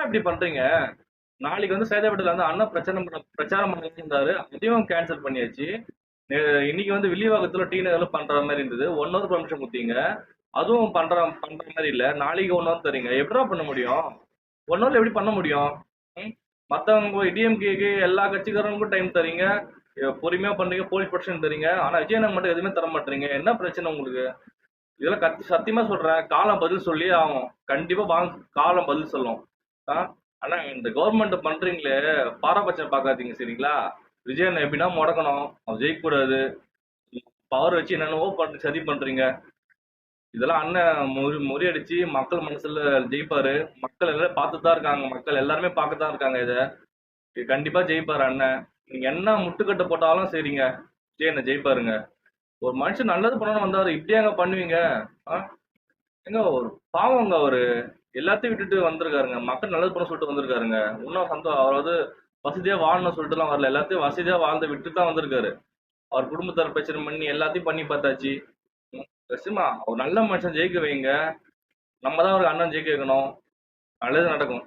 இப்படி பண்றீங்க? நாளைக்கு வந்து சேதாப்பேட்டையில வந்து அண்ணன் பிரச்சாரம் பண்ணிட்டு இருந்தாரு. அதையும் கேன்சல் பண்ணியாச்சு. இன்னைக்கு வந்து வில்லிவாக்கத்துல டி நகர்ல பண்ற மாதிரி இருந்தது. 1 ஹவர் பெர்மிஷன் கொடுத்தீங்க. அதுவும் பண்ற மாதிரி இல்ல. நாளைக்கு 1 ஹவர் தரீங்க. எப்படிடா பண்ண முடியும்? 1 ஹவர்ல எப்படி பண்ண முடியும்? ம்? மத்தவங்க டிஎம்கேக்கு எல்லா கட்சிக்காரங்களுக்கும் டைம் தரீங்க. பொறுமையா பண்றீங்க, போலீஸ் ப்ரொடெக்ஷன் தரீங்க. ஆனா விஜயநகர் மட்டும் எதுவுமே தர மாட்டீங்க. என்ன பிரச்சனை உங்களுக்கு? இதெல்லாம் சத்தியமா சொல்றேன். காலம் பதில் சொல்லியே ஆகும். கண்டிப்பா காலம் பதில் சொல்லும். ஆ? ஆனா இந்த கவர்மெண்ட் பண்றீங்களே, பாரபட்சம் பார்க்காதீங்க சரிங்களா? விஜயன் எப்படின்னா முடக்கணும், அவர் ஜெயிக்க கூடாது, பவர் வச்சு என்னென்னவோ சதி பண்றீங்க. இதெல்லாம் அண்ணன் முறியடிச்சு மக்கள் மனசுல ஜெயிப்பாரு. மக்கள் எல்லாரும் பார்த்துட்டு தான் இருக்காங்க. மக்கள் எல்லாருமே பார்க்க தான் இருக்காங்க இதை. கண்டிப்பா ஜெயிப்பாரு அண்ணன். நீங்க என்ன முட்டுக்கட்டை போட்டாலும் சரிங்க, விஜயனை ஜெயிப்பாருங்க. ஒரு மனுஷன் நல்லது பண்ணணும்னு வந்தாரு, இப்படியாங்க பண்ணுவீங்க? ஆ? ஏங்க ஒரு பாவங்க அவரு. எல்லாத்தையும் விட்டுட்டு வந்திருக்காருங்க. மக்கள் நல்லது பண்ண சொல்லிட்டு வந்திருக்காருங்க. இன்னும் அவர் வந்து வசதியா வாழணும்னு சொல்லிட்டுலாம் வரல. எல்லாத்தையும் வசதியா வாழ்ந்து விட்டு தான் வந்திருக்காரு. அவர் குடும்பத்தார் பிரச்சனை பண்ணி எல்லாத்தையும் பண்ணி பார்த்தாச்சு. நிச்சயமா ஒரு நல்ல மனுஷன் ஜெயிக்க வைங்க. நம்ம தான் ஒரு அண்ணன் ஜெயிக்க வைக்கணும். நல்லது நடக்கும்.